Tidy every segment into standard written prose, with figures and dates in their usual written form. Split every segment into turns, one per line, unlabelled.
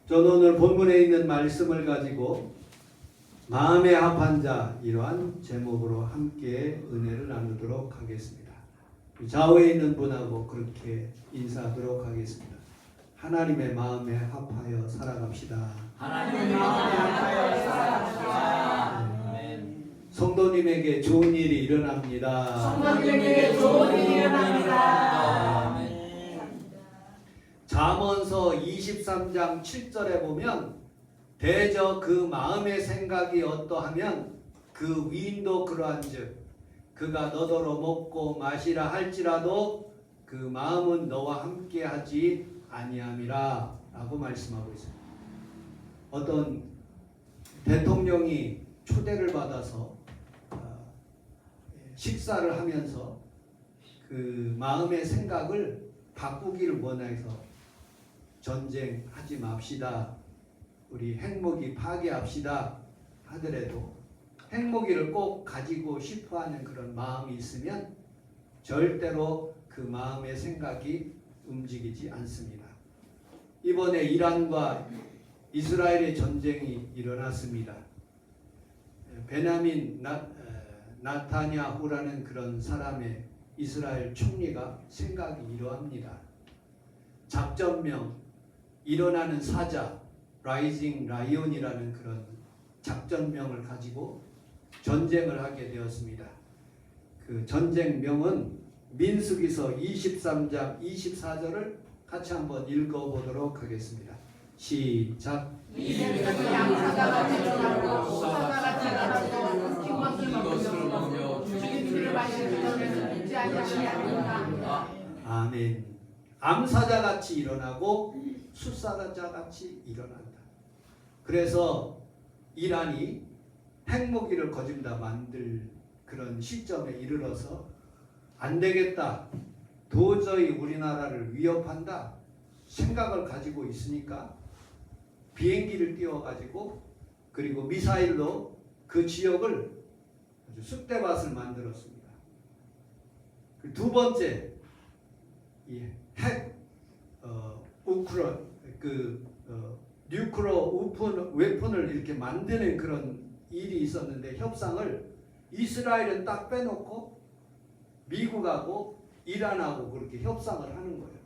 저는 오늘 본문에 있는 말씀을 가지고 마음에 합한 자 이러한 제목으로 함께 은혜를 나누도록 하겠습니다. 좌우에 있는 분하고 그렇게 인사하도록 하겠습니다. 하나님의 마음에 합하여 살아갑시다.
하나님의 마음에 합하여 살아갑시다.
성도님에게 좋은 일이 일어납니다.
성도님에게 좋은 일이 일어납니다.
잠언서 23장 7절에 보면 대저 그 마음의 생각이 어떠하면 그 위인도 그러한즉 그가 너더러 먹고 마시라 할지라도 그 마음은 너와 함께하지 아니함이라 라고 말씀하고 있습니다. 어떤 대통령이 초대를 받아서 식사를 하면서 그 마음의 생각을 바꾸기를 원해서 전쟁하지 맙시다. 우리 핵무기 파괴합시다 하더라도 핵무기를 꼭 가지고 싶어하는 그런 마음이 있으면 절대로 그 마음의 생각이 움직이지 않습니다. 이번에 이란과 이스라엘의 전쟁이 일어났습니다. 베냐민 나타냐후라는 그런 사람의 이스라엘 총리가 생각이 이러합니다. 작전명 일어나는 사자 라이징 라이온이라는 그런 작전명을 가지고 전쟁을 하게 되었습니다. 그 전쟁명은 민수기서 23장 24절을 같이 한번 읽어보도록 하겠습니다. 시작.
이새끼는 양사자가 되어가고 수사자가 되어가고 이것을 먹며 주님을 마시는 전에는 믿지 아니하리라.
아멘. 암사자같이 일어나고 숫사자같이 일어난다. 그래서 이란이 핵무기를 거진 다 만들 그런 시점에 이르러서 안 되겠다. 도저히 우리나라를 위협한다. 생각을 가지고 있으니까 비행기를 띄워가지고 그리고 미사일로 그 지역을 아주 쑥대밭을 만들었습니다. 두 번째 이 핵 뉴클러 웨폰을 이렇게 만드는 그런 일이 있었는데 협상을 이스라엘은 딱 빼놓고 미국하고 이란하고 그렇게 협상을 하는 거예요.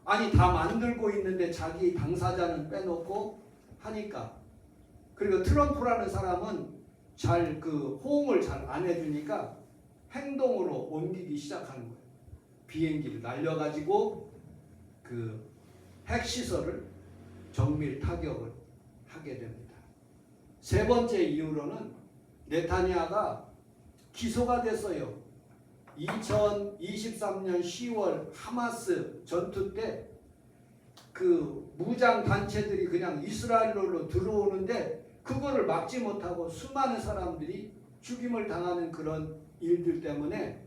아니 다 만들고 있는데 자기 당사자는 빼놓고 하니까 그리고 트럼프라는 사람은 잘 그 호응을 잘 안 해주니까 행동으로 옮기기 시작하는 거예요. 비행기를 날려가지고 그 핵시설을 정밀 타격을 하게 됩니다. 세 번째 이유로는 네타냐가 기소가 됐어요. 2023년 10월 하마스 전투 때 그 무장 단체들이 그냥 이스라엘로 들어오는데 그거를 막지 못하고 수많은 사람들이 죽임을 당하는 그런 일들 때문에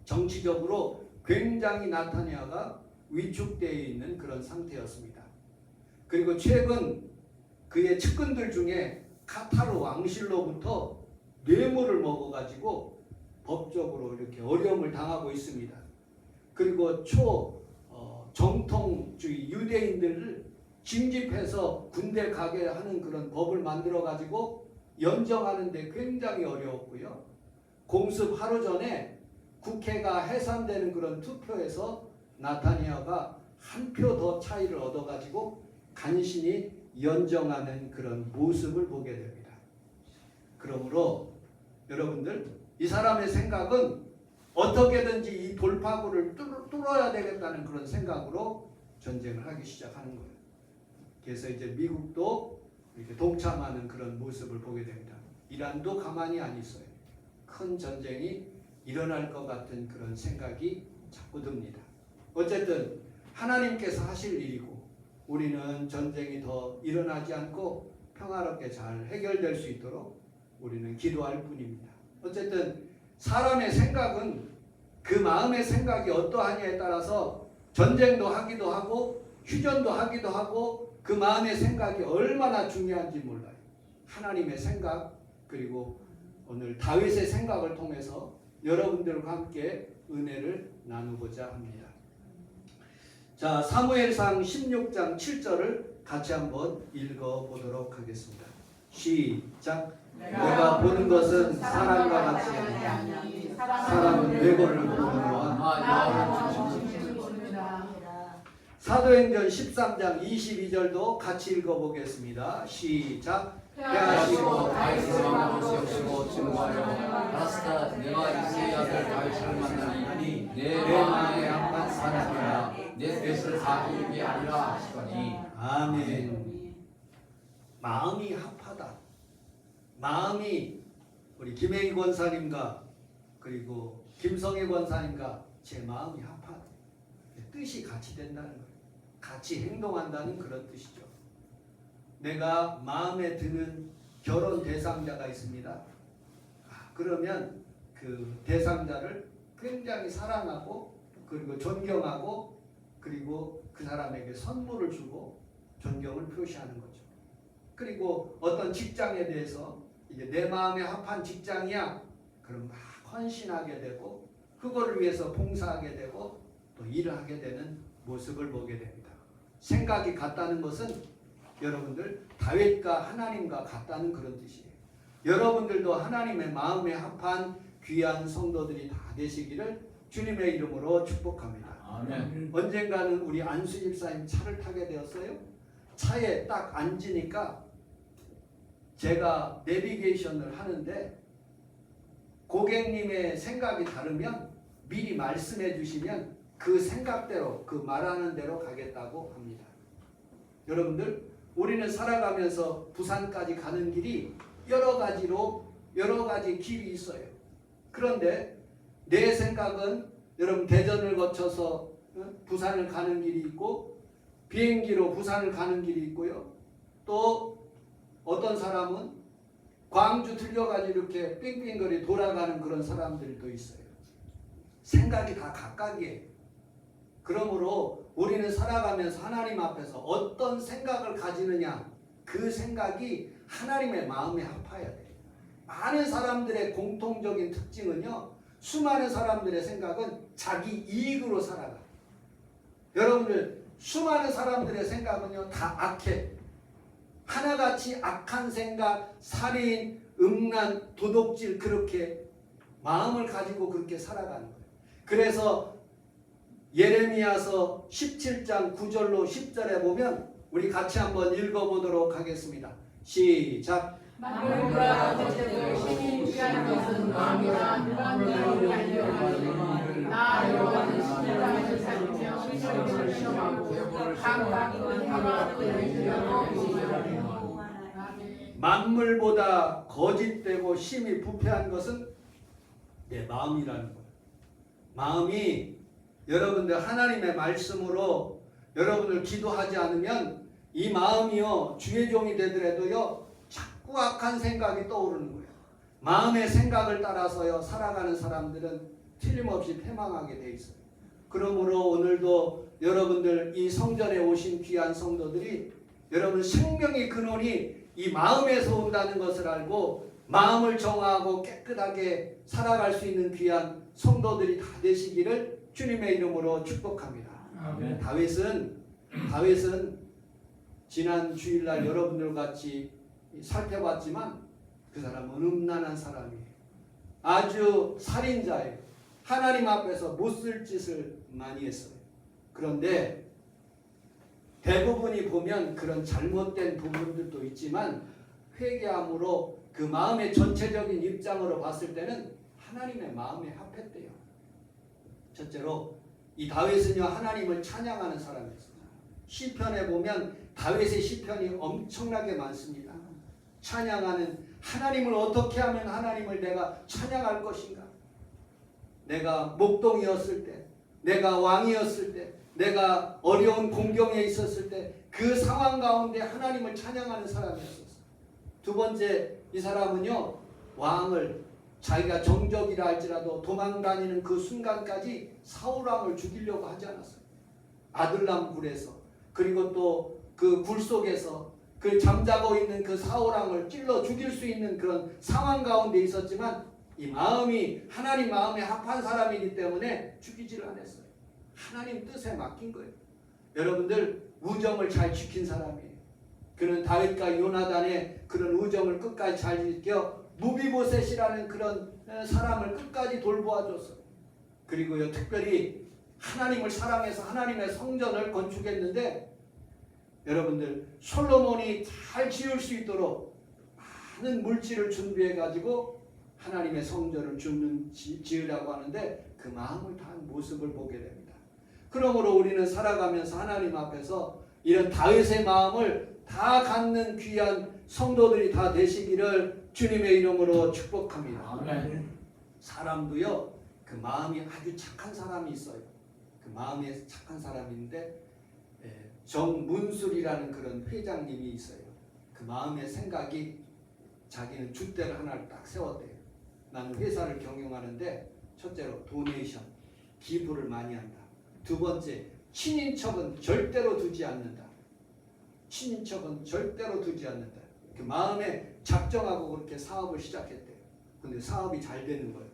정치적으로 굉장히 나타냐가 위축되어 있는 그런 상태였습니다. 그리고 최근 그의 측근들 중에 카타르 왕실로부터 뇌물을 먹어가지고 법적으로 이렇게 어려움을 당하고 있습니다. 그리고 정통주의 유대인들을 징집해서 군대 가게 하는 그런 법을 만들어가지고 연정하는데 굉장히 어려웠고요. 공습 하루 전에 국회가 해산되는 그런 투표에서 나타니아가 한 표 더 차이를 얻어가지고 간신히 연정하는 그런 모습을 보게 됩니다. 그러므로 여러분들 이 사람의 생각은 어떻게든지 이 돌파구를 뚫어야 되겠다는 그런 생각으로 전쟁을 하기 시작하는 거예요. 그래서 이제 미국도 이렇게 동참하는 그런 모습을 보게 됩니다. 이란도 가만히 안 있어요. 큰 전쟁이 일어날 것 같은 그런 생각이 자꾸 듭니다. 어쨌든 하나님께서 하실 일이고 우리는 전쟁이 더 일어나지 않고 평화롭게 잘 해결될 수 있도록 우리는 기도할 뿐입니다. 어쨌든 사람의 생각은 그 마음의 생각이 어떠하냐에 따라서 전쟁도 하기도 하고 휴전도 하기도 하고 그 마음의 생각이 얼마나 중요한지 몰라요. 하나님의 생각 그리고 오늘 다윗의 생각을 통해서 여러분들과 함께 은혜를 나누고자 합니다. 자, 사무엘상 16장 7절을 같이 한번 읽어보도록 하겠습니다. 시작. 내가 보는 것은 사람과 같이 아니니 사람은 외모를 보느니와. 사도행전 13장 22절도 같이 읽어보겠습니다. 시작.
패하시고 다윗을 만나시옵시고 증거하여 알았다. 내가 이새의 아들 다윗을 만나니 내 마음에 합한 사람이라 내 뜻을 다 이룬 게 아니라 하시더니.
아멘. 마음이 합하다. 마음이 우리 김혜희 권사님과 그리고 김성애 권사님과 제 마음이 합하다. 뜻이 같이 된다는 거예요. 같이 행동한다는 그런 뜻이죠. 내가 마음에 드는 결혼 대상자가 있습니다. 그러면 그 대상자를 굉장히 사랑하고 그리고 존경하고 그리고 그 사람에게 선물을 주고 존경을 표시하는 거죠. 그리고 어떤 직장에 대해서 이제 내 마음에 합한 직장이야. 그럼 막 헌신하게 되고 그거를 위해서 봉사하게 되고 또 일을 하게 되는 모습을 보게 됩니다. 생각이 같다는 것은 여러분들 다윗과 하나님과 같다는 그런 뜻이에요. 여러분들도 하나님의 마음에 합한 귀한 성도들이 다 되시기를 주님의 이름으로 축복합니다.
아멘.
언젠가는 우리 안수 집사님 차를 타게 되었어요. 차에 딱 앉으니까 제가 내비게이션을 하는데 고객님의 생각이 다르면 미리 말씀해 주시면 그 생각대로 그 말하는 대로 가겠다고 합니다. 여러분들 우리는 살아가면서 부산까지 가는 길이 여러 가지 길이 있어요. 그런데 내 생각은 여러분 대전을 거쳐서 부산을 가는 길이 있고 비행기로 부산을 가는 길이 있고요. 또 어떤 사람은 광주 들려가지고 이렇게 빙빙거리 돌아가는 그런 사람들도 있어요. 생각이 다 각각이에요. 그러므로 우리는 살아가면서 하나님 앞에서 어떤 생각을 가지느냐, 그 생각이 하나님의 마음에 합해야 돼요. 많은 사람들의 공통적인 특징은요, 수많은 사람들의 생각은 자기 이익으로 살아가요. 여러분들 수많은 사람들의 생각은요 다 악해. 하나같이 악한 생각, 살인, 음란, 도둑질 그렇게 마음을 가지고 그렇게 살아가는 거예요. 그래서 예레미야서 17장 9절로 10절에 보면 우리 같이 한번 읽어보도록 하겠습니다. 시작.
만물과 대체로 신이 귀한 것은 마음이라 무관대로 알려하니 나 여호와는 신령을 살리며 시험을 시험하고 각각 하나 그에게로
만물보다 거짓되고 심히 부패한 것은 내 마음이라는 거예요. 마음이 여러분들 하나님의 말씀으로 여러분을 기도하지 않으면 이 마음이요 주의 종이 되더라도요 자꾸 악한 생각이 떠오르는 거예요. 마음의 생각을 따라서요 살아가는 사람들은 틀림없이 패망하게 돼 있어요. 그러므로 오늘도 여러분들 이 성전에 오신 귀한 성도들이 여러분 생명의 근원이 이 마음에서 온다는 것을 알고 마음을 정화하고 깨끗하게 살아갈 수 있는 귀한 성도들이 다 되시기를 주님의 이름으로 축복합니다.
아멘.
다윗은 지난 주일날 여러분들 같이 살펴봤지만 그 사람은 음란한 사람이에요. 아주 살인자예요. 하나님 앞에서 못쓸 짓을 많이 했어요. 그런데 대부분이 보면 그런 잘못된 부분들도 있지만 회개함으로 그 마음의 전체적인 입장으로 봤을 때는 하나님의 마음에 합했대요. 첫째로 이 다윗은요 하나님을 찬양하는 사람이었어요. 시편에 보면 다윗의 시편이 엄청나게 많습니다. 찬양하는 하나님을 어떻게 하면 하나님을 내가 찬양할 것인가? 내가 목동이었을 때, 내가 왕이었을 때, 내가 어려운 공경에 있었을 때 그 상황 가운데 하나님을 찬양하는 사람이었어요. 두 번째, 이 사람은요 왕을 자기가 정적이라 할지라도 도망다니는 그 순간까지 사울왕을 죽이려고 하지 않았어요. 아들람 굴에서 그리고 또 그 굴 속에서 그 잠자고 있는 그 사울왕을 찔러 죽일 수 있는 그런 상황 가운데 있었지만 이 마음이 하나님 마음에 합한 사람이기 때문에 죽이지를 않았어요. 하나님 뜻에 맡긴 거예요. 여러분들 우정을 잘 지킨 사람이에요. 그는 다윗과 요나단의 그런 우정을 끝까지 잘 지켜 무비보셋이라는 그런 사람을 끝까지 돌보아줬어요. 그리고요 특별히 하나님을 사랑해서 하나님의 성전을 건축했는데 여러분들 솔로몬이 잘 지을 수 있도록 많은 물질을 준비해 가지고 하나님의 성전을 지으려고 하는데 그 마음을 다한 모습을 보게 됩니다. 그러므로 우리는 살아가면서 하나님 앞에서 이런 다윗의 마음을 다 갖는 귀한 성도들이 다 되시기를 주님의 이름으로 축복합니다.
아멘.
사람도요 그 마음이 아주 착한 사람이 있어요. 그 마음에 착한 사람이 있는데 정문술이라는 그런 회장님이 있어요. 그 마음의 생각이 자기는 줏대를 하나를 딱 세웠대요. 나는 회사를 경영하는데 첫째로 도네이션, 기부를 많이 한다. 두 번째, 친인척은 절대로 두지 않는다. 친인척은 절대로 두지 않는다. 그 마음에 작정하고 그렇게 사업을 시작했대요. 근데 사업이 잘 되는 거예요.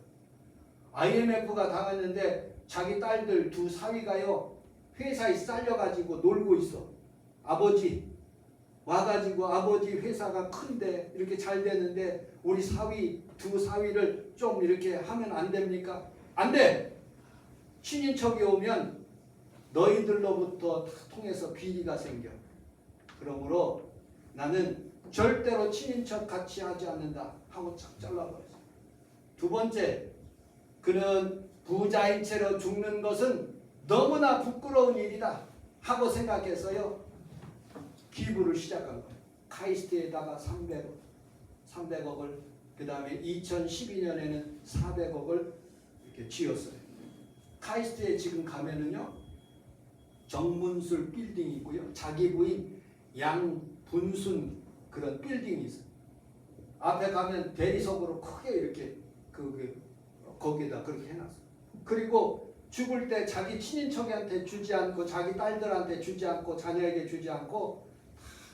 IMF가 당했는데 자기 딸들 두 사위가요 회사에 잘려가지고 놀고 있어. 아버지 와가지고 아버지 회사가 큰데 이렇게 잘 되는데 우리 두 사위를 좀 이렇게 하면 안 됩니까? 안 돼! 친인척이 오면 너희들로부터 다 통해서 비리가 생겨. 그러므로 나는 절대로 친인척 같이 하지 않는다 하고 착 잘라버렸어요. 두 번째, 그는 부자인 채로 죽는 것은 너무나 부끄러운 일이다 하고 생각해서요 기부를 시작한 거예요. 카이스트에다가 300억을 그 다음에 2012년에는 400억을 이렇게 쥐었어요. 카이스트에 지금 가면은요 정문술 빌딩이 있고요 자기 부인 양분순 그런 빌딩이 있어요. 앞에 가면 대리석으로 크게 이렇게 거기에다 그렇게 해놨어요. 그리고 죽을 때 자기 친인척한테 주지 않고 자기 딸들한테 주지 않고 자녀에게 주지 않고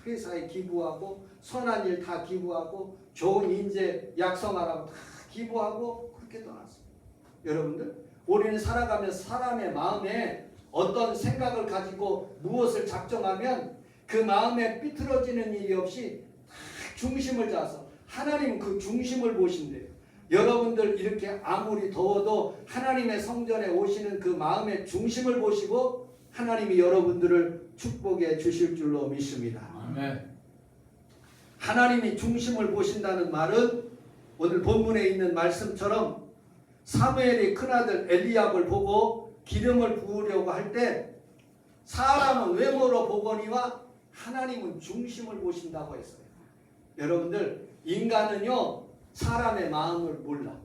회사에 기부하고 선한 일 다 기부하고 좋은 인재 약성하라고 다 기부하고 그렇게 떠났어요. 여러분들 우리는 살아가면서 사람의 마음에 어떤 생각을 가지고 무엇을 작정하면 그 마음에 삐뚤어지는 일이 없이 다 중심을 잡아서 하나님은 그 중심을 보신대요. 여러분들 이렇게 아무리 더워도 하나님의 성전에 오시는 그 마음의 중심을 보시고 하나님이 여러분들을 축복해 주실 줄로 믿습니다.
아멘.
하나님이 중심을 보신다는 말은 오늘 본문에 있는 말씀처럼 사무엘이 큰아들 엘리압을 보고 기름을 부으려고 할 때 사람은 외모로 보거니와 하나님은 중심을 보신다고 했어요. 여러분들 인간은요 사람의 마음을 몰라.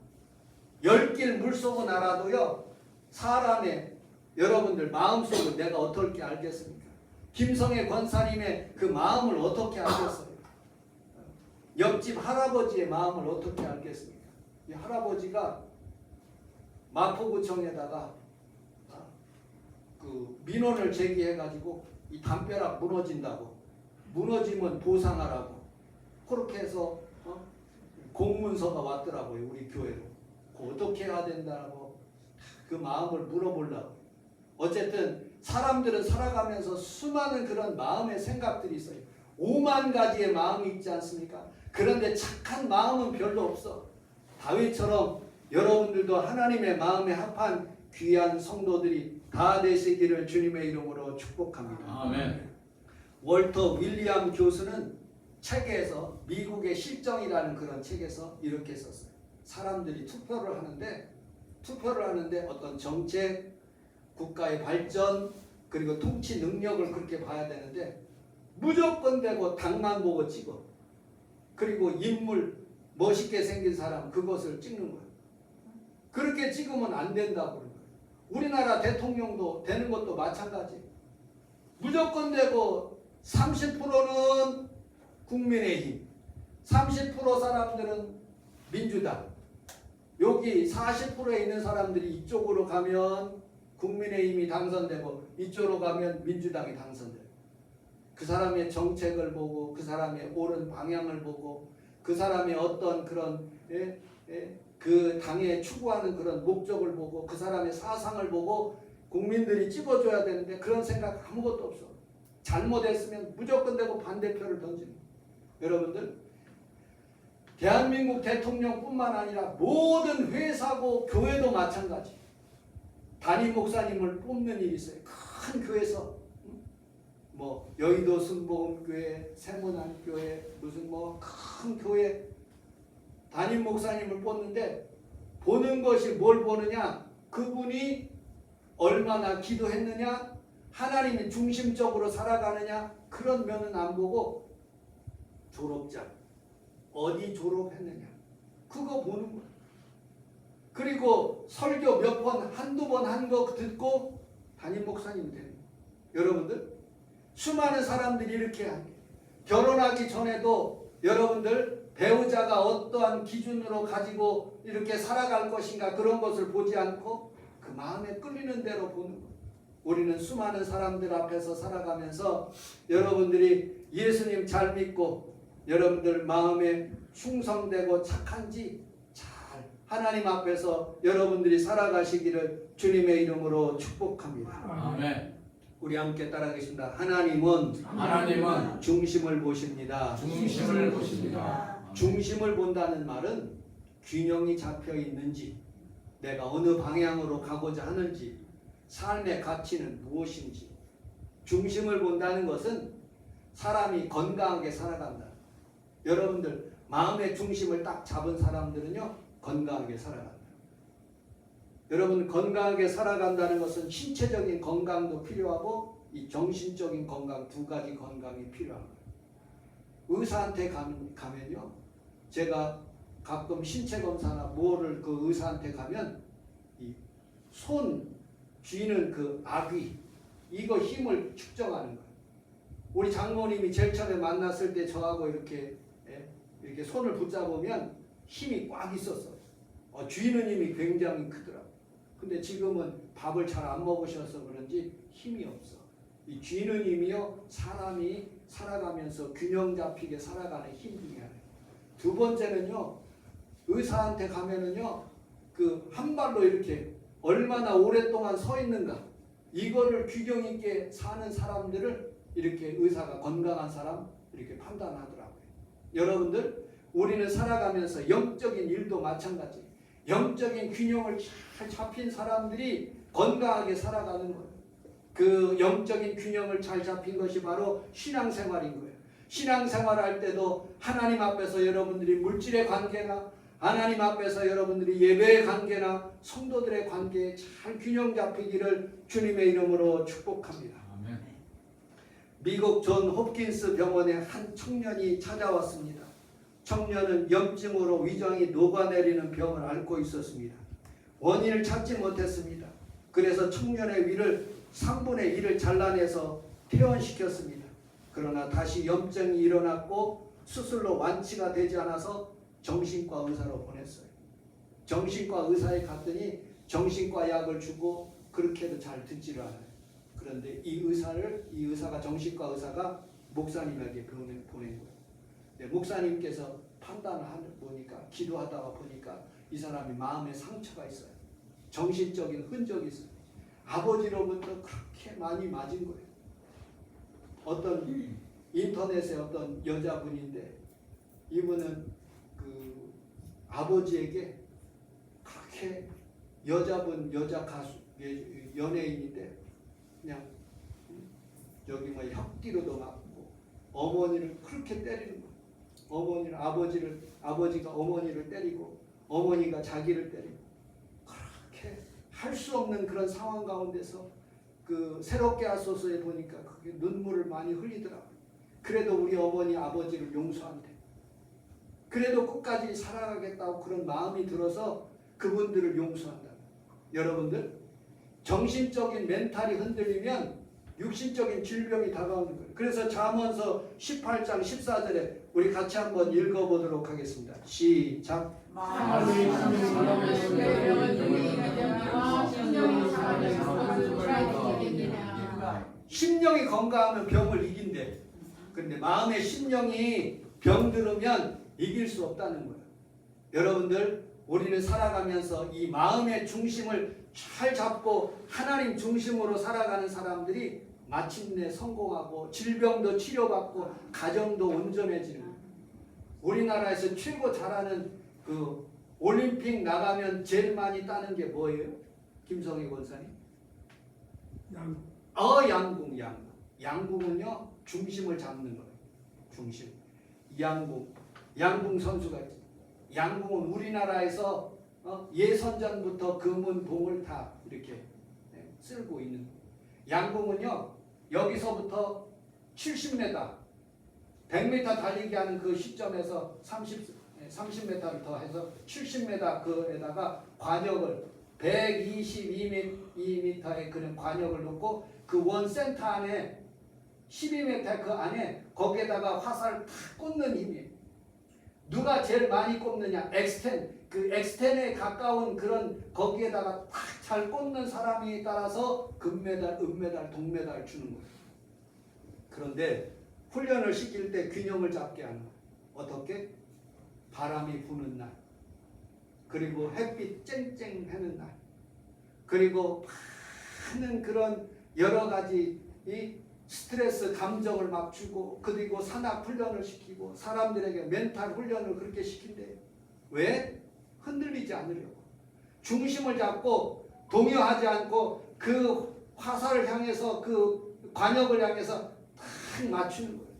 10길 물속은 알아도요 사람의 여러분들 마음속을 내가 어떻게 알겠습니까? 김성애 권사님의 그 마음을 어떻게 알겠어요? 옆집 할아버지의 마음을 어떻게 알겠습니까? 이 할아버지가 마포구청에다가 그 민원을 제기해가지고 이 담벼락 무너진다고 무너지면 보상하라고 그렇게 해서 공문서가 왔더라고요. 우리 교회로. 어떻게 해야 된다고 그 마음을 물어보려고. 어쨌든 사람들은 살아가면서 수많은 그런 마음의 생각들이 있어요. 5만 가지의 마음이 있지 않습니까? 그런데 착한 마음은 별로 없어. 다윗처럼 여러분들도 하나님의 마음에 합한 귀한 성도들이 다 되시기를 주님의 이름으로 축복합니다.
아멘.
월터 윌리엄 교수는 책에서 미국의 실정이라는 그런 책에서 이렇게 썼어요. 사람들이 투표를 하는데 어떤 정책, 국가의 발전, 그리고 통치 능력을 그렇게 봐야 되는데 무조건 되고 당만 보고 찍어. 그리고 인물, 멋있게 생긴 사람 그것을 찍는 거예요. 그렇게 찍으면 안 된다고 그러는 거예요. 우리나라 대통령도 되는 것도 마찬가지. 무조건 되고 30%는 국민의힘, 30% 사람들은 민주당, 여기 40%에 있는 사람들이 이쪽으로 가면 국민의힘이 당선되고 이쪽으로 가면 민주당이 당선돼요. 그 사람의 정책을 보고 그 사람의 옳은 방향을 보고 그 사람의 어떤 그런 그 당에 추구하는 그런 목적을 보고 그 사람의 사상을 보고 국민들이 찍어줘야 되는데 그런 생각 아무것도 없어. 잘못했으면 무조건 되고 반대표를 던지는 거예요. 여러분들 대한민국 대통령뿐만 아니라 모든 회사고 교회도 마찬가지. 담임 목사님을 뽑는 일이 있어요. 큰 교회에서 뭐 여의도 순복음교회, 세문안교회 무슨 뭐 큰 교회 담임 목사님을 뽑는데 보는 것이 뭘 보느냐? 그분이 얼마나 기도했느냐? 하나님이 중심적으로 살아가느냐? 그런 면은 안 보고 졸업장 어디 졸업했느냐? 그거 보는 거예요. 그리고 설교 몇 번, 한두 번 한 거 듣고 담임 목사님이 되는 거예요. 여러분들 수많은 사람들이 이렇게 하는 거예요. 결혼하기 전에도 여러분들 배우자가 어떠한 기준으로 가지고 이렇게 살아갈 것인가 그런 것을 보지 않고 그 마음에 끌리는 대로 보는 거예요. 우리는 수많은 사람들 앞에서 살아가면서 여러분들이 예수님 잘 믿고 여러분들 마음에 충성되고 착한지 잘 하나님 앞에서 여러분들이 살아가시기를 주님의 이름으로 축복합니다.
아멘.
우리 함께 따라하겠습니다. 하나님은 중심을 보십니다.
중심을 보십니다.
중심을 본다는 말은 균형이 잡혀 있는지, 내가 어느 방향으로 가고자 하는지, 삶의 가치는 무엇인지. 중심을 본다는 것은 사람이 건강하게 살아간다. 여러분들 마음의 중심을 딱 잡은 사람들은요 건강하게 살아간다. 여러분 건강하게 살아간다는 것은 신체적인 건강도 필요하고 이 정신적인 건강 두 가지 건강이 필요한 거예요. 의사한테 가면요 제가 가끔 신체 검사나 뭐를 그 의사한테 가면 이 손 쥐는 그 아귀 이거 힘을 측정하는 거예요. 우리 장모님이 제일 처음에 만났을 때 저하고 이렇게 손을 붙잡으면 힘이 꽉 있었어요. 쥐는 힘이 굉장히 크더라고요. 근데 지금은 밥을 잘 안 먹으셔서 그런지 힘이 없어. 이 쥐는 힘이요 사람이 살아가면서 균형 잡히게 살아가는 힘 중에 하나예요. 두 번째는요 의사한테 가면은요 그 한 발로 이렇게 얼마나 오랫동안 서 있는가 이거를 균형 있게 사는 사람들을 이렇게 의사가 건강한 사람 이렇게 판단하더라고요. 여러분들 우리는 살아가면서 영적인 일도 마찬가지. 영적인 균형을 잘 잡힌 사람들이 건강하게 살아가는 거예요. 그 영적인 균형을 잘 잡힌 것이 바로 신앙생활인 거예요. 신앙생활할 때도 하나님 앞에서 여러분들이 물질의 관계나 하나님 앞에서 여러분들이 예배의 관계나 성도들의 관계에 잘 균형 잡히기를 주님의 이름으로 축복합니다.
아멘.
미국 존 홉킨스 병원에 한 청년이 찾아왔습니다. 청년은 염증으로 위장이 녹아내리는 병을 앓고 있었습니다. 원인을 찾지 못했습니다. 그래서 청년의 위를 3분의 1을 잘라내서 퇴원시켰습니다. 그러나 다시 염증이 일어났고 수술로 완치가 되지 않아서 정신과 의사로 보냈어요. 정신과 의사에 갔더니 정신과 약을 주고 그렇게도 잘 듣지를 않아요. 그런데 이 의사가 정신과 의사가 목사님에게 보낸 거예요. 네, 목사님께서 판단을 보니까 기도하다가 보니까 이 사람이 마음에 상처가 있어요. 정신적인 흔적이 있어요. 아버지로부터 그렇게 많이 맞은 거예요. 어떤 인터넷에 어떤 여자분인데 이분은 그 아버지에게 그렇게 여자 가수 연예인인데 그냥 여기 뭐 혁기로도 맞고 어머니를 그렇게 때리는 거예요. 아버지가 어머니를 때리고 어머니가 자기를 때리고 그렇게 할 수 없는 그런 상황 가운데서 그 새롭게 하소서에 보니까 그게 눈물을 많이 흘리더라고요. 그래도 우리 어머니 아버지를 용서한대. 그래도 끝까지 살아가겠다고 그런 마음이 들어서 그분들을 용서한다. 여러분들 정신적인 멘탈이 흔들리면 육신적인 질병이 다가오는 거예요. 그래서 잠언서 18장 14절에 우리 같이 한번 읽어보도록 하겠습니다. 시작. 심령이 건강하면 병을 이긴대. 그런데 마음의 심령이 병들으면 이길 수 없다는 거예요. 여러분들 우리는 살아가면서 이 마음의 중심을 잘 잡고 하나님 중심으로 살아가는 사람들이 마침내 성공하고 질병도 치료받고 가정도 온전해지는 거예요. 우리나라에서 최고 잘하는 그 올림픽 나가면 제일 많이 따는 게 뭐예요? 김성희 권사님? 양궁. 양궁은요 중심을 잡는 거예요. 중심. 양궁 선수가 있어요. 양궁은 우리나라에서 예선전부터 금은 동을 다 이렇게 쓸고 있는 거예요. 양궁은요 여기서부터 70m 100m 달리기 하는 그 시점에서 30m를 더 해서 70m 그에다가 관역을 122m의 그런 관역을 놓고 그 원 센터 안에 12m 그 안에 거기에다가 화살을 탁 꽂는 힘이에요. 누가 제일 많이 꽂느냐? 그 엑스텐에 가까운 그런 거기에다가 탁 잘 꽂는 사람에 따라서 금메달, 은메달, 동메달 주는 거예요. 그런데 훈련을 시킬 때 균형을 잡게 하는 거예요. 어떻게? 바람이 부는 날, 그리고 햇빛 쨍쨍하는 날, 그리고 많은 그런 여러 가지 이 스트레스 감정을 막 주고, 그리고 산악 훈련을 시키고 사람들에게 멘탈 훈련을 그렇게 시킨대요. 왜? 흔들리지 않으려고. 중심을 잡고 동요하지 않고 그 화살을 향해서 그 관역을 향해서 딱 맞추는 거예요.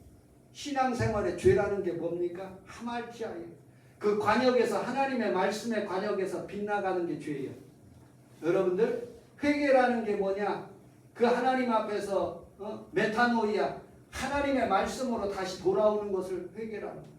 신앙생활의 죄라는 게 뭡니까? 하말티아예요. 그 관역에서 하나님의 말씀의 관역에서 빗나가는 게 죄예요. 여러분들 회개라는 게 뭐냐? 그 하나님 앞에서 메타노이아 하나님의 말씀으로 다시 돌아오는 것을 회개라는 거예요.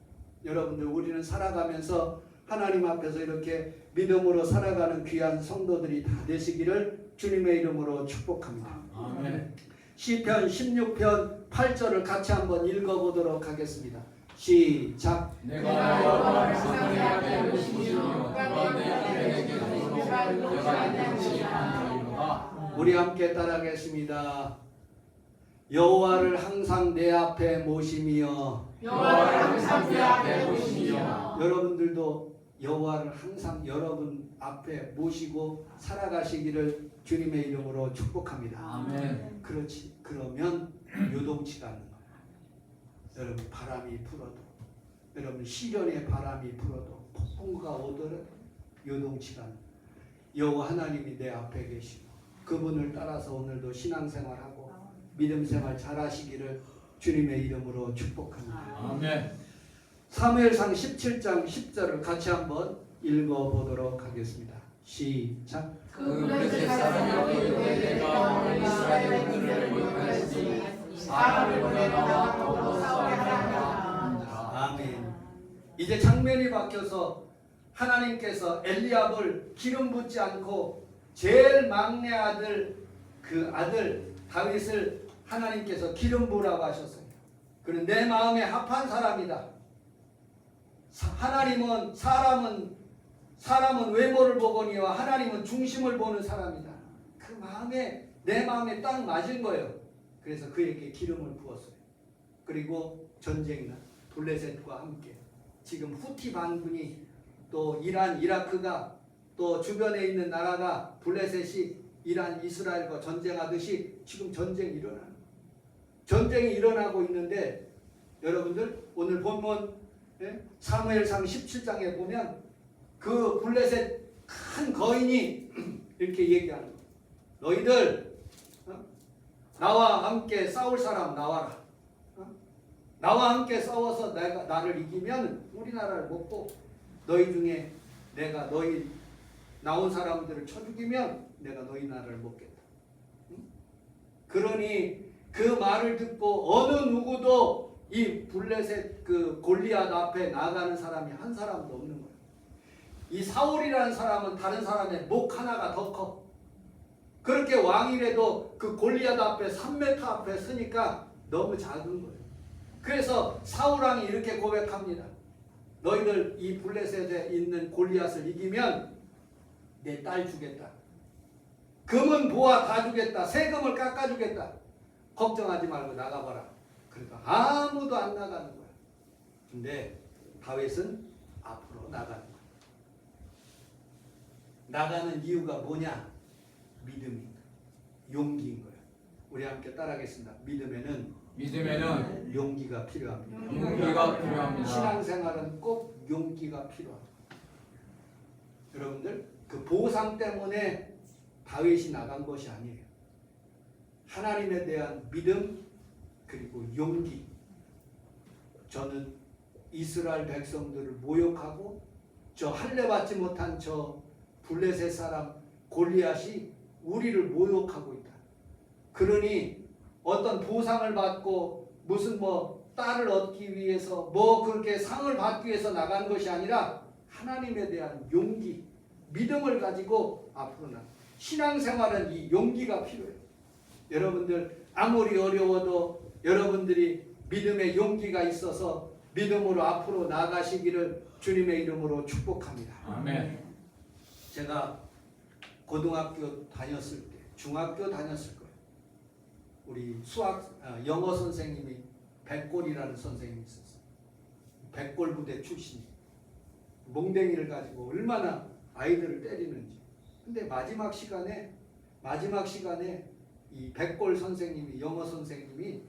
여러분들 우리는 살아가면서 하나님 앞에서 이렇게 믿음으로 살아가는 귀한 성도들이 다 되시기를 주님의 이름으로 축복합니다.
아멘.
시편 16편 8절을 같이 한번 읽어보도록 하겠습니다. 시작.
내가 여호와를 내 앞에 모시며 그가 내 앞에 내게 도로 내가 이같이 하리로다.
우리 함께 따라하겠습니다. 여호와를 항상 내 앞에 모시며
여호와를 항상 내 앞에 모시며
여러분들도 여호와를 항상 여러분 앞에 모시고 살아가시기를 주님의 이름으로 축복합니다.
아멘.
그렇지. 그러면 요동치가 않는 거예요. 여러분 바람이 불어도, 여러분 시련의 바람이 불어도, 폭풍과 오더라도 요동치가 않는 거예요. 여호와 하나님이 내 앞에 계시고 그분을 따라서 오늘도 신앙생활하고 믿음생활 잘하시기를 주님의 이름으로 축복합니다.
아멘.
사무엘상 17장 10절을 같이 한번 읽어보도록 하겠습니다. 시작.
그 블레셋 사람이 내가 이스라엘들을 모욕하였으니 사람을 보내다가 더불어 싸우게 하라.
아멘. 이제 장면이 바뀌어서 하나님께서 엘리압을 기름 붓지 않고 제일 막내 아들 그 아들 다윗을 하나님께서 기름 부으라고 하셨어요. 그는 내 마음에 합한 사람이다. 하나님은 사람은 외모를 보거니와 하나님은 중심을 보는 사람이다. 그 마음에 내 마음에 딱 맞은 거예요. 그래서 그에게 기름을 부었어요. 그리고 전쟁이나 블레셋과 함께 지금 후티 반군이 또 이란, 이라크가 또 주변에 있는 나라가 블레셋이 이란, 이스라엘과 전쟁하듯이 지금 전쟁이 일어나고 있는데 여러분들 오늘 본문 사무엘상 17장에 보면 그 블레셋 큰 거인이 이렇게 얘기하는 거예요. 너희들 나와 함께 싸울 사람 나와라. 나와 함께 싸워서 나를 이기면 우리나라를 먹고 너희 중에 내가 너희 나온 사람들을 쳐 죽이면 내가 너희 나라를 먹겠다. 그러니 그 말을 듣고 어느 누구도 이 블레셋 그 골리앗 앞에 나가는 사람이 한 사람도 없는 거예요. 이 사울이라는 사람은 다른 사람의 목 하나가 더 커. 그렇게 왕이라도 그 골리앗 앞에 3m 앞에 서니까 너무 작은 거예요. 그래서 사울 왕이 이렇게 고백합니다. 너희들 이 블레셋에 있는 골리앗을 이기면 내 딸 주겠다. 금은 보화 다 주겠다. 세금을 깎아주겠다. 걱정하지 말고 나가봐라. 그러니까 아무도 안 나가는 거야. 근데 다윗은 앞으로 나가는 거야. 나가는 이유가 뭐냐? 믿음이 용기인 거예요. 우리 함께 따라하겠습니다. 믿음에는 용기가 필요합니다.
용기가 필요합니다.
신앙생활은 꼭 용기가 필요합니다. 여러분들 그 보상 때문에 다윗이 나간 것이 아니에요. 하나님에 대한 믿음 그리고 용기. 저는 이스라엘 백성들을 모욕하고 저 할례 받지 못한 저 블레셋 사람 골리앗이 우리를 모욕하고 있다. 그러니 어떤 보상을 받고 무슨 딸을 얻기 위해서 그렇게 상을 받기 위해서 나간 것이 아니라 하나님에 대한 용기, 믿음을 가지고 앞으로 나가. 신앙생활은 이 용기가 필요해요. 여러분들 아무리 어려워도 여러분들이 믿음의 용기가 있어서 믿음으로 앞으로 나가시기를 주님의 이름으로 축복합니다.
아멘.
제가 고등학교 다녔을 때, 중학교 다녔을 거예요. 우리 영어 선생님이 백골이라는 선생님이 있었어요. 백골 부대 출신. 몽댕이를 가지고 얼마나 아이들을 때리는지. 근데 마지막 시간에 이 백골 선생님이, 영어 선생님이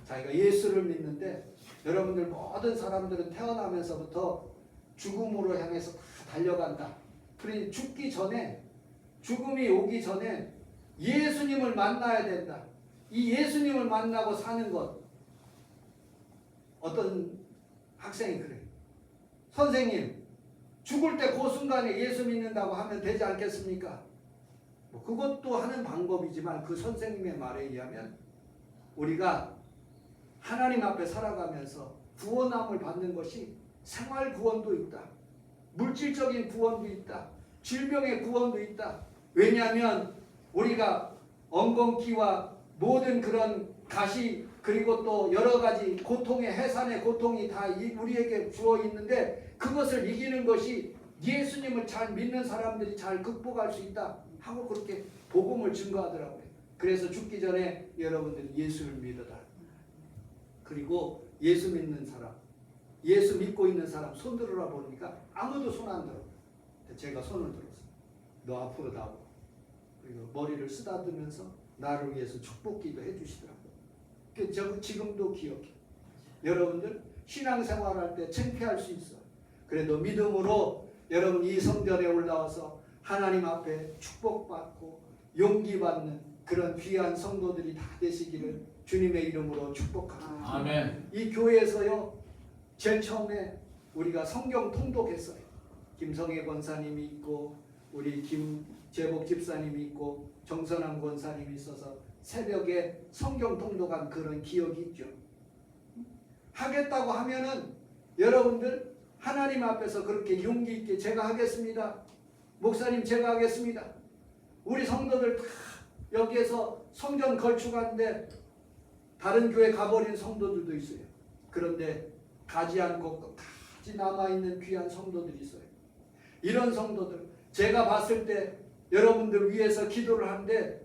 자기가 예수를 믿는데, 여러분들 모든 사람들은 태어나면서부터 죽음으로 향해서 다 달려간다. 그러니 죽음이 오기 전에 예수님을 만나야 된다. 이 예수님을 만나고 사는 것. 어떤 학생이 그래요. 선생님, 죽을 때 그 순간에 예수 믿는다고 하면 되지 않겠습니까? 그것도 하는 방법이지만 그 선생님의 말에 의하면 우리가 하나님 앞에 살아가면서 구원함을 받는 것이 생활 구원도 있다. 물질적인 구원도 있다. 질병의 구원도 있다. 왜냐하면 우리가 엉겅퀴와 모든 그런 가시 그리고 또 여러 가지 고통의 해산의 고통이 다 우리에게 주어 있는데 그것을 이기는 것이 예수님을 잘 믿는 사람들이 잘 극복할 수 있다 하고 그렇게 복음을 증거하더라고요. 그래서 죽기 전에 여러분들이 예수를 믿어라. 그리고 예수 믿는 사람, 예수 믿고 있는 사람 손 들으라 보니까 아무도 손 안 들어. 제가 손을 들었어요. 너 앞으로 나와. 그리고 머리를 쓰다듬으면서 나를 위해서 축복기도 해주시더라고요. 저 지금도 기억해. 여러분들 신앙생활할 때 창피할 수 있어요. 그래도 믿음으로 여러분 이 성전에 올라와서 하나님 앞에 축복받고 용기받는 그런 귀한 성도들이 다 되시기를 주님의 이름으로 축복합니다.
아멘.
이 교회에서요, 제일 처음에 우리가 성경 통독했어요. 김성애 권사님이 있고 우리 김재복 집사님이 있고 정선환 권사님이 있어서 새벽에 성경 통독한 그런 기억이 있죠. 하겠다고 하면은 여러분들 하나님 앞에서 그렇게 용기 있게 제가 하겠습니다. 목사님 제가 하겠습니다. 우리 성도들 다 여기에서 성전 걸쭉한데 다른 교회 가버린 성도들도 있어요. 그런데 가지 않고 끝까지 남아있는 귀한 성도들이 있어요. 이런 성도들 제가 봤을 때 여러분들 위해서 기도를 하는데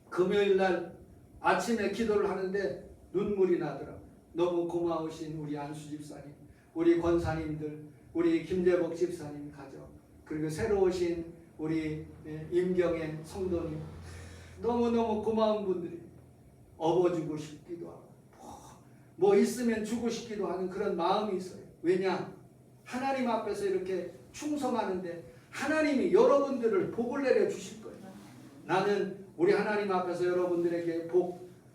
금요일날 아침에 기도를 하는데 눈물이 나더라고요. 너무 고마우신 우리 안수 집사님, 우리 권사님들, 우리 김재복 집사님 가족, 그리고 새로 오신 우리 임경의 성도님, 너무너무 고마운 분들이 업어주고 싶기도 하고 뭐 있으면 주고 싶기도 하는 그런 마음이 있어요. 왜냐? 하나님 앞에서 이렇게 충성하는데 하나님이 여러분들을 복을 내려 주실 거예요. 나는 우리 하나님 앞에서 여러분들에게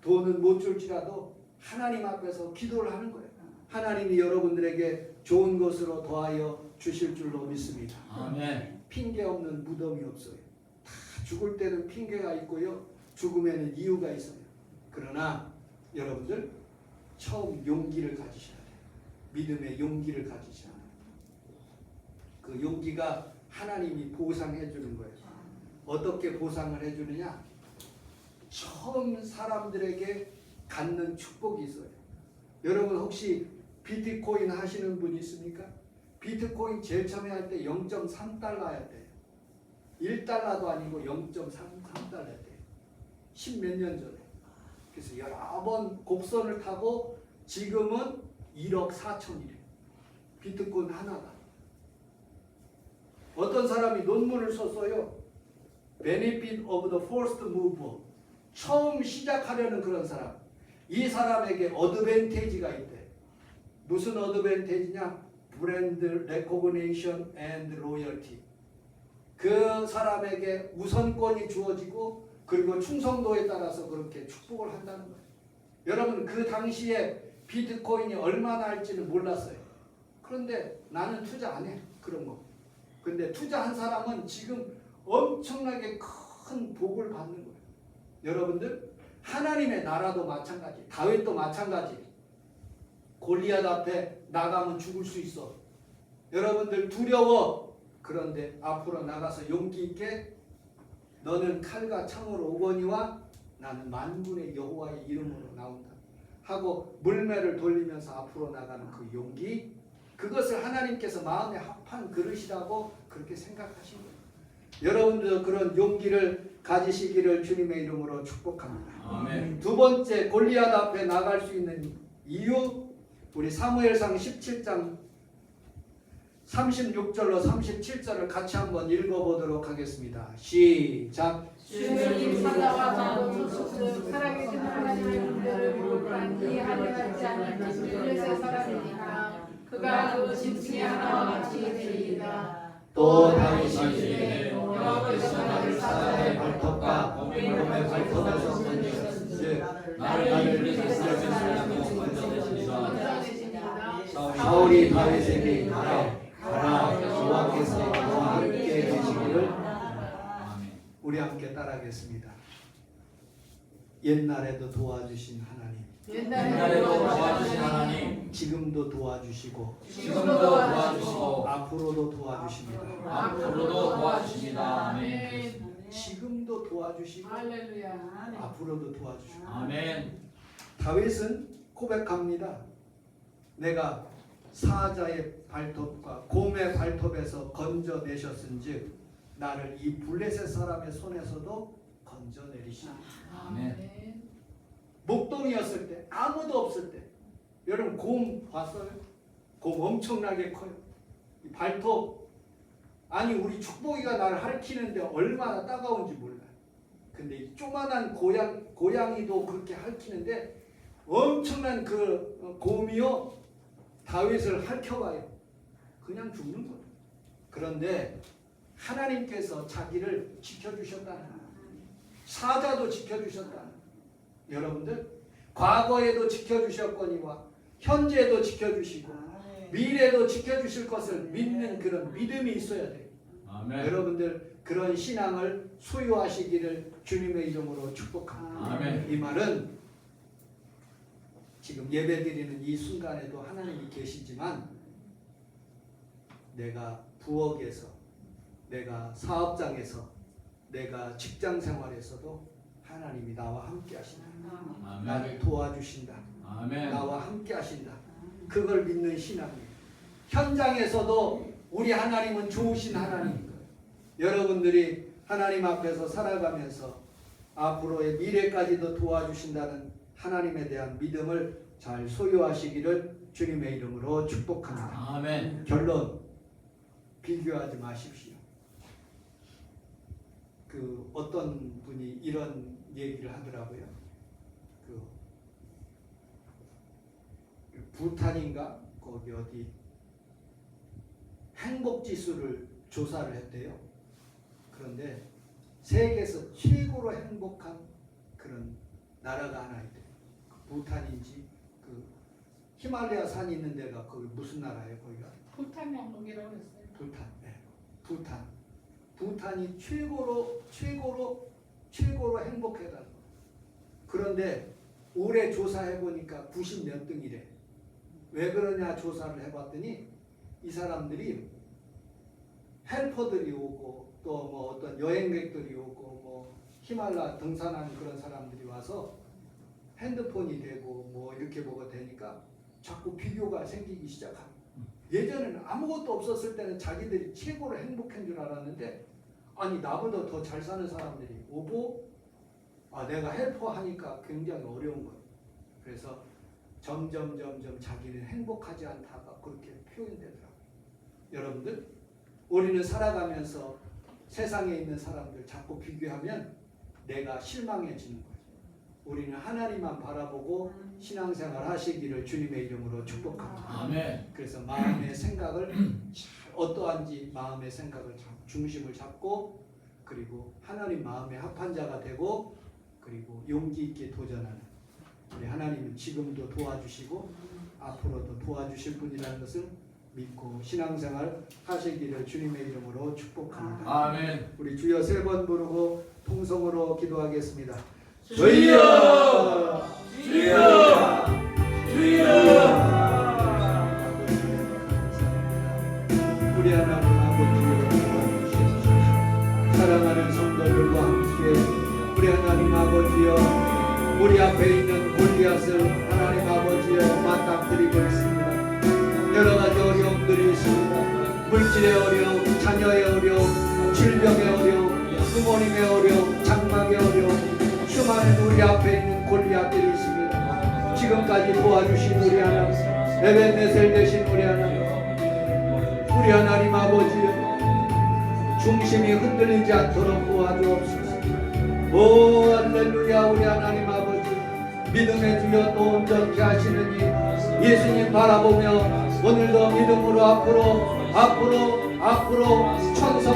돈은 못 줄지라도 하나님 앞에서 기도를 하는 거예요. 하나님이 여러분들에게 좋은 것으로 더하여 주실 줄로 믿습니다.
아멘.
핑계 없는 무덤이 없어요. 다 죽을 때는 핑계가 있고요. 죽음에는 이유가 있어요. 그러나 여러분들 처음 용기를 가지셔야 돼요. 믿음의 용기를 가지셔야 돼요. 그 용기가 하나님이 보상해 주는 거예요. 어떻게 보상을 해주느냐? 처음 사람들에게 갖는 축복이 있어요. 여러분 혹시 비트코인 하시는 분 있습니까? 비트코인 제일 처음에 할 때 0.3달러야 돼요. 1달러도 아니고 0.33달러야 돼요. 10몇 년 전에. 그래서 여러 번 곡선을 타고 지금은 1억 4천이래요. 비트코인 하나가. 어떤 사람이 논문을 썼어요. Benefit of the first mover. 처음 시작하려는 그런 사람. 이 사람에게 어드밴티지가 있대. 무슨 어드밴티지냐? 브랜드 레코그니션 앤드 로열티. 그 사람에게 우선권이 주어지고 그리고 충성도에 따라서 그렇게 축복을 한다는 거예요. 여러분 그 당시에 비트코인이 얼마나 할지는 몰랐어요. 그런데 나는 투자 안 해. 그런 거. 근데 투자한 사람은 지금 엄청나게 큰 복을 받는 거예요. 여러분들 하나님의 나라도 마찬가지. 다윗도 마찬가지. 골리앗 앞에 나가면 죽을 수 있어. 여러분들 두려워. 그런데 앞으로 나가서 용기 있게 너는 칼과 창으로 오거니와 나는 만군의 여호와의 이름으로 나온다 하고 물매를 돌리면서 앞으로 나가는 그 용기, 그것을 하나님께서 마음에 합한 그릇이라고 그렇게 생각하신 거예요. 여러분들 그런 용기를 가지시기를 주님의 이름으로 축복합니다.
아멘.
두 번째, 골리앗 앞에 나갈 수 있는 이유, 우리 사무엘상 17장 36절로 37절을 같이 한번 읽어보도록 하겠습니다. 시작.
주님 사자와 자도 살아계신 하나님의 분별을 부르는 이해하려 하지 않는 블레셋 사람이니까 그가 그 짐승의 하나와 같이 되리이다.
또 다윗이
이르되
여호와께서 나를
사자의 발톱과 곰의 발톱에서 건지셨으니
나를 블레셋 사람의 손에서 건져내시리라.
사울이 다윗에게 이르되 가라, 여호와께서 너와 함께 계시기를. 우리 함께 따라하겠습니다. 옛날에도 도와주신 하나님,
옛날에도 도와주신 하나님,
지금도 도와주시고
지금도 도와주시고
앞으로도 도와주십니다.
앞으로도 도와주십니다. 아멘.
지금도 도와주시고
할렐루야.
앞으로도 도와주시고.
아멘.
다윗은 고백합니다. 내가 사자의 발톱과 곰의 발톱에서 건져내셨은즉 나를 이 블레셋 사람의 손에서도 건져내리시니.
아멘.
목동이었을 때, 아무도 없을 때, 여러분 곰 봤어요? 곰 엄청나게 커요. 이 발톱, 아니 우리 축복이가 나를 핥히는데 얼마나 따가운지 몰라요. 근데 이 조만한 고양이도 그렇게 핥히는데 엄청난 그 곰이요 다윗을 핥혀봐요. 그냥 죽는 거예요. 그런데 하나님께서 자기를 지켜주셨다는 거예요. 사자도 지켜주셨다는 거예요. 여러분들 과거에도 지켜주셨거니와 현재도 지켜주시고 미래도 지켜주실 것을 믿는 그런 믿음이 있어야 돼요.
아멘.
여러분들 그런 신앙을 소유하시기를 주님의 이름으로 축복합니다.
아멘.
이 말은 지금 예배드리는 이 순간에도 하나님이 계시지만 내가 부엌에서, 내가 사업장에서, 내가 직장 생활에서도 하나님이 나와 함께 하신다. 나를
아멘.
도와주신다.
아멘.
나와 함께 하신다. 그걸 믿는 신앙이에요. 현장에서도 우리 하나님은 좋으신 하나님인 거예요. 여러분들이 하나님 앞에서 살아가면서 앞으로의 미래까지도 도와주신다는 하나님에 대한 믿음을 잘 소유하시기를 주님의 이름으로 축복합니다.
아멘.
결론, 비교하지 마십시오. 그 어떤 분이 이런 얘기를 하더라고요. 그 부탄인가 거기 어디 행복 지수를 조사를 했대요. 그런데 세계에서 최고로 행복한 그런 나라가 하나 있대요. 그 부탄인지 그 히말라야 산이 있는 데가 거기 무슨 나라예요? 거기가
부탄 왕국이라고 했어요.
부탄. 네. 부탄. 부탄이 최고로 행복하다는 거예요. 그런데 올해 조사해 보니까 90 몇 등이래. 왜 그러냐 조사를 해봤더니 이 사람들이 헬퍼들이 오고 또 뭐 어떤 여행객들이 오고 뭐 히말라야 등산하는 그런 사람들이 와서 핸드폰이 되고 뭐 이렇게 뭐가 되니까 자꾸 비교가 생기기 시작합니다. 예전에는 아무것도 없었을 때는 자기들이 최고로 행복한 줄 알았는데 아니 나보다 더 잘 사는 사람들이 오고 내가 헬퍼 하니까 굉장히 어려운 거예요. 그래서 점점 자기는 행복하지 않다가 그렇게 표현되더라고요. 여러분들 우리는 살아가면서 세상에 있는 사람들 자꾸 비교하면 내가 실망해지는 거죠. 우리는 하나님만 바라보고 신앙생활 하시기를 주님의 이름으로 축복합니다.
아멘.
그래서 마음의 생각을 어떠한지 마음의 생각을 중심을 잡고 그리고 하나님 마음에 합한 자가 되고 그리고 용기 있게 도전하는 우리 하나님은 지금도 도와주시고 앞으로도 도와주실 분이라는 것을 믿고 신앙생활 하시기를 주님의 이름으로 축복합니다.
아멘.
우리 주여 3번 부르고 통성으로 기도하겠습니다.
주여! 주여! 주여!
우리 하나님 아버지여 사랑하는 성도들과 함께 우리 하나님 아버지여 우리 앞에 있는 골리앗을 하나님 아버지여 맞닥뜨리고 있습니다. 여러 가지 어려움들이 있습니다. 물질의 어려움, 자녀의 어려움, 질병의 어려움, 부모님의 어려움, 장막의 어려움 수많은 우리 앞에 있는 골리앗들이 있습니다. 지금까지 도와주신 우리 하나님 에벤네셀 되신 우리 하나님 아버지여 중심이 흔들리지 않도록 도와주옵소서. 오 할렐루야. 우리 하나님 아버지 믿음의 주여 또 온전케 하시느니 예수님 바라보며 오늘도 믿음으로 앞으로 천성